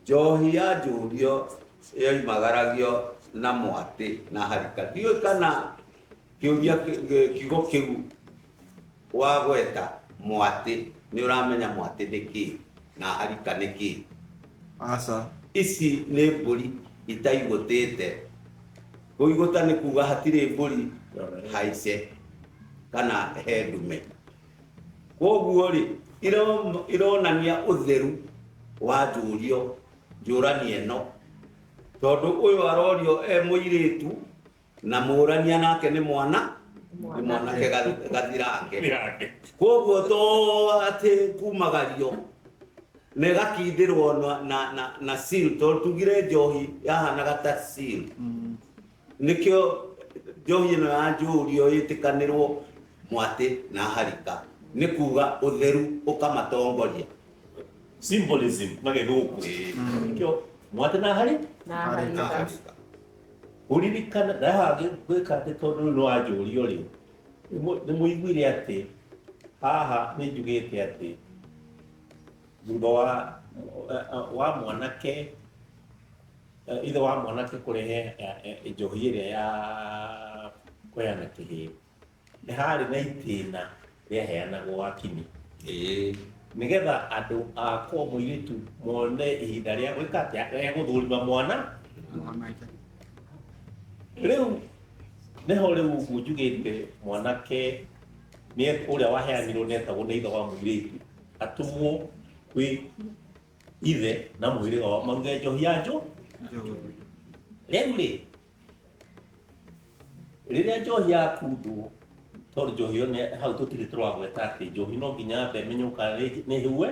Njohi ya njũrio yoimagaragio na mwatĩ na harika. Ndiũĩ kana kiugo kĩu wagweta mwatĩ nĩ ũramenya mwatĩ nĩ kĩĩ na harika nĩ kĩĩ? Aca. Ici nĩ mbũri itaigũtĩte. Kũigũta nĩ kuga hatirĩ mbũri haice kana he ndume. Koguo rĩ, ironania ũtheru wa njũrio njũrani ĩno, tondũ ũyũ arorio e mũirĩtu na mũrania nake nĩ mwanake gathirange. Koguo to atĩ kumagario nĩ gakindĩrwo na seal, tondũ tugire njohi yahanaga ta seal. Nĩkĩo njohi ĩno ya njũrio ĩtĩkanĩrwo mwatĩ na harika, nĩ kuga ũtheru ũkamatongoria. Symbolism magĩthũku. Nĩkĩo mwatĩ na harika. Ũririkana na haha gwĩka atĩ tondũ nĩ wa njũrio rĩ, nĩ mũiguire atĩ haha nĩ njugĩte atĩ thutha wa mwanake, ithe wa mwanake kũrehe njohi ĩrĩa ya kũheana kĩhĩĩ, nĩ harĩ na itĩna rĩaheanagwo wakinyi. nigetha andu akwa muiritu mone ihinda ria gwika atia ria guthurima mwana riu neho riu uguo njugite mwanake nie uria waheanirwo netagwo ni ithe wa muiritu atumwo kwi ithe na muiriga wa maruge njohi ya riu ri riria njohi yakundwo tondu njohi yo hau tutiri turagweta ati njohi no nginya mbe menyuka ni hiwe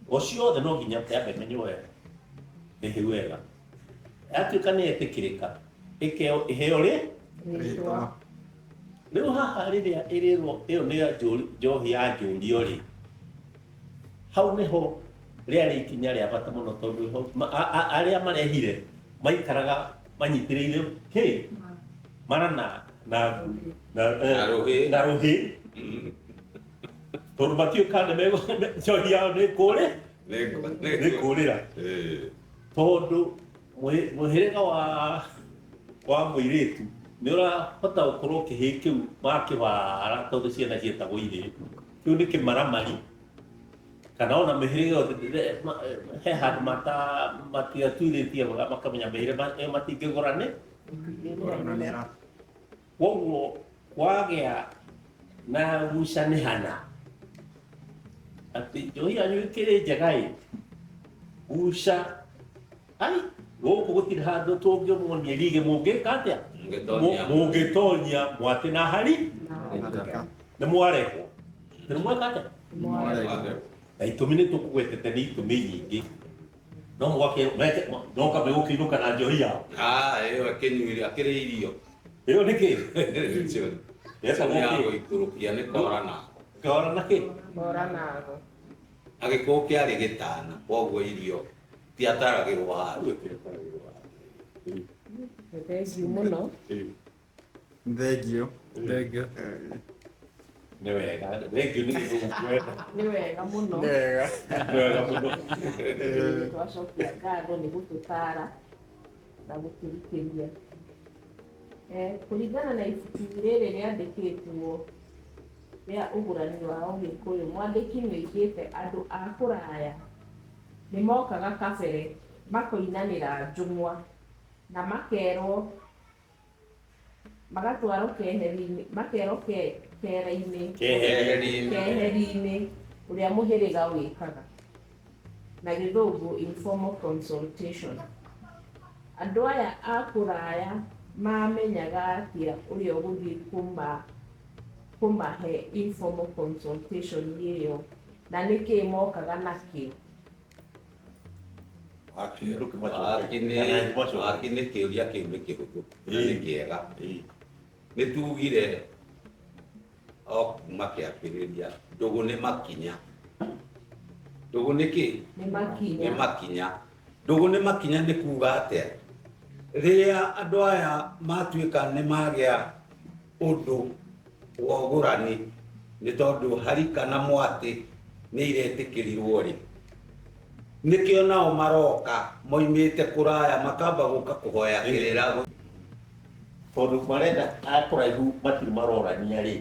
ucio othe no nginya mbe menywe ni hiwe wega atuika ni etikirika ikeo iheo ri riu haha riria irirwo iyo ni njohi ya njurio ri hau niho riari ikinya ria bata muno tondu aria marehire maikaraga manyitiriire ki marana na ruhi tondu matiuka ni mego njohi yao ni kurira tondu muhiriga wa muiritu ni urahota gukorwo kihi kiu makibara tondu ciana cietagwo iritu kiu ni kimaramari kana ona mihiriga he handu matiatuiritie makamenya mihiriga matingigurane koguo kwagĩa na gucanĩhana atĩ njohi yanyu ĩkĩrĩ njega ĩ guca ai gũkũ gũtirĩ handũ tũngĩmuonia rige mũngĩka atĩa mũngĩtonya mwatĩ na hari nĩ mwarehwo nĩ mweka atĩa na itũmi nĩ tũkũgwetete nĩ itũmi nyingĩ no mwaka megũkĩinũka na njohi yao ĩyo akĩnyuire akĩrĩ irio iyo nä kä gũikũrũkia nĩ korana Moranago. agĩkũũ kĩarĩ gĩtana koguo irio tiataragĩrwo handũ Thengiũ mũno. Thengio. nä wega thengio nä gĩthũngũ Nĩ wega mũno. Wega. nä wega må no Twacokia ngatho nĩ gũtũtara na gũtũrikĩria. Kũringana na ibuku rĩrĩ rĩandĩkĩtwo rĩa ũgũrani wa Ũgĩkũyũ, mwandĩki nĩoigĩte andũ a kũraya nĩ mokaga kabere makoinanĩra njũng'wa na makerwo magatwarwo keheri-inĩ makerwo keheri-inĩ ũrĩa mũhĩrĩga wĩkaga na gĩthũngũ informal consultation. Andũ aya a kũraya mamenyaga atĩa ũrĩa ũgũthiĩ kũmahe informal consultation ĩyo na nĩkĩ mokaga nakĩ? waki nĩ kĩũria kĩu nĩ kĩhũthũ na nĩ kĩega nĩ tugire o kuma kĩambĩrĩria ndũgũ nĩ makinya ndũgũ nĩ kĩ nĩ makinya ndũgũ nĩ makinya nĩ kuga atĩa rĩrĩa andũ aya matuĩka nĩ magĩa ũndũ wa ũgũrani nĩ tondũ harika na mwatĩ nĩ iretĩkĩrirwo rĩ nĩkĩo nao maroka moimĩte kũraya makamba gũka kũhoya kĩrĩra tondũ marenda akũraihu matirĩ marorania rĩ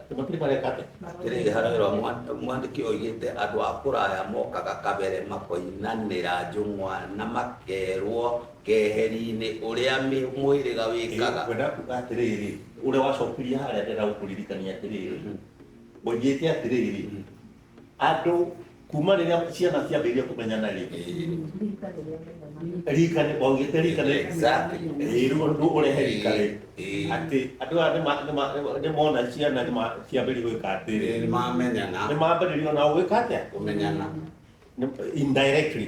atĩ matirĩ mareka atĩ atĩrĩrĩ harĩrwo mwandĩki oigĩte andũ a kũraya mokaga kabere makoinanĩra njũng'wa na makerwo keheri-inĩ ũrĩa mũhĩrĩga wĩkaga kwenda kuga atĩrĩrĩ ũrĩa wacokirie harĩa ndĩrenda gũkũririkania atĩrĩrĩ oigĩte atĩrĩrĩ andũ kuma rĩrĩa ciana ciambĩrĩria kũmenyana rĩ rika nĩ oigĩte rika nĩ rĩu ũrehe rika rĩ atĩ andũ aya nĩ mona ciana ciambĩrĩria gwĩka atĩrĩ nĩ mamenyana nĩ mambĩrĩria ona gwĩka atĩa kũmenyana indirectly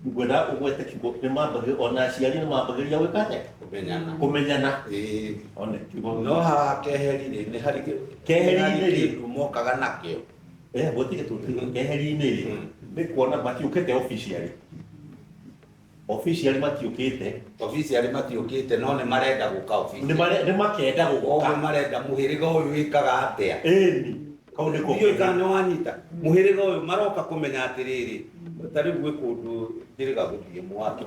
gwetha ũgwete kiugo nĩ mambagĩrĩria ona aciari nĩ mambagĩrĩria gwĩka atĩa kũmenyana one kiugo no haha keheri-inĩ nĩ harĩ keheri-inĩ rĩ kĩndũ mokaga nakĩo gũtirĩ tũtũ keheri-inĩ rĩ nĩ kuona matiũkĩte officially matiũkĩte no nĩ marenda gũka nĩ makenda gũka marenda mũhĩrĩga ũyũ wĩkaga atĩa ĩni kau nĩ ndiũĩ nĩ wanyita mũhĩrĩga ũyũ maroka kũmenya atĩrĩrĩ tarĩu gwĩ kũndũ njĩrĩga gũthiĩ mwaki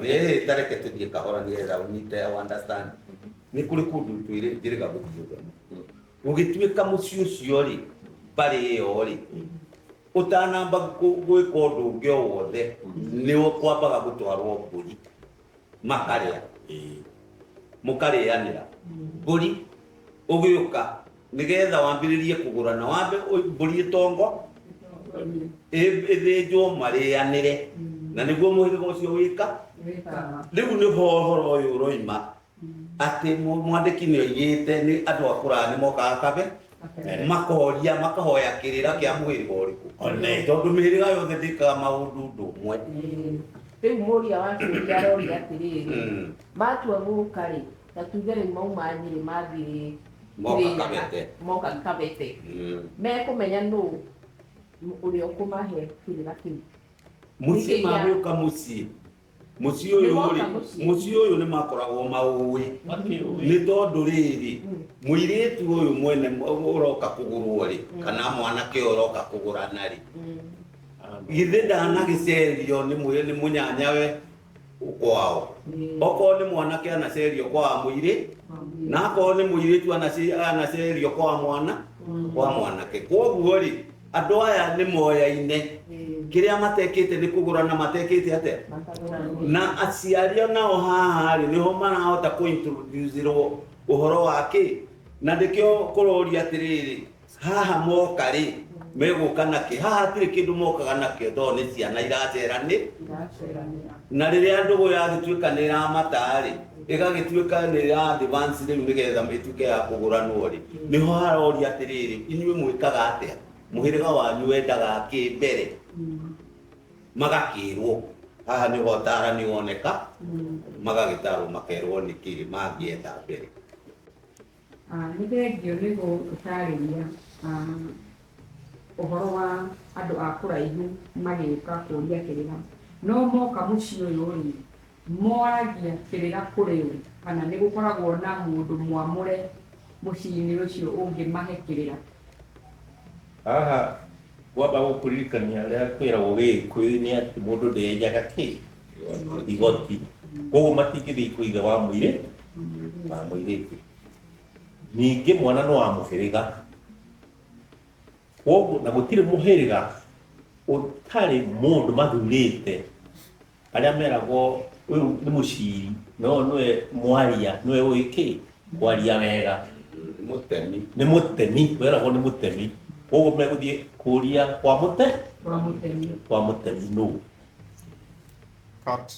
tareke tũthiĩ kahora nĩgetha ũnyite understand nĩ kũrĩ kũndũ njĩrĩga gũthiĩ gũgĩtuĩka mũciĩ ũcio rĩ bari yo ri utanamba gwika undu ungi o wothe ni ukwambaga gutwarwo mburi makaria mukarianira mburi ugiuka nigetha wambiririe kugurana wambe mburi itongo ithinjwo marianire na niguo muhiriga ucio wika riu ni horo uyu uroima ati mwandiki ni oigite ni andu akura ni mokaga kabe makoria makahoya kirira kia muhiriga uriku tondu mihiriga yothe ndikaga maundu ndumwe riu muria waku aroria atiriri matua guka ri na tuge riu mauma Nyeri mathii moka Kabete mekumenya nu uria ukumahe kirira kiu muci maguka muci uyu ni makoragwo maui ni tondu riri muiritu uyu mwene uroka kugurwo ri kana mwanake uroka kugurana ri githe ndanagicerio ni munyanyawe kwao oko ni mwanake anacerio kwa muiri na ko ni muiritu anacerio kwa mwanake koguo ri andu aya ni moyaine kiria matekite ni kugurana matekite ate na aciario nao haha ri niho marahota kuintroduce uhoro wake na ndikio kuroria atiriri haha moka ri meguka naki haha tiri kindu mokaga nakio to ni ciana iracerani na riria ndugu yagituika ni ramata ri igagituika ni ya advance riu nigetha mituke ya kuguranwo ri niho haroria atiriri inyuĩ mwikaga atia muhiriga wanyu wendaga ki mbere magakirwo haha niho tarani woneka magagitarwo makerwo ni kiri mangienda mbere nĩ thengio nĩ gũtarĩria ũhoro wa andũ a kũraihu magĩũka kũria kĩrĩra no moka mũciĩ ũyũ rĩ moragia kĩrĩra kũrĩ ũ kana nĩ gũkoragwo na mũndũ mwamũre mũciĩ-inĩ ũcio ũngĩmahe kĩrĩra haha wamba gukuririkania aria kwiragwo Gĩgĩkũyũ-inĩ ati mundu ndenjaga ki igoti koguo matingĩthii kũiga wa mũirĩtu ningĩ mwana no wa mũhĩrĩga koguo na gũtirĩ mũhĩrĩga ũtarĩ mũndũ mathurĩte arĩa meragwo ũyũ nĩ mũciri no nĩwe mwaria nĩwe ũĩ kĩ kwaria wega nĩ mũtemi weragwo nĩ mũtemi koguo megũthiĩ kũria kwa mũtemi no Cut.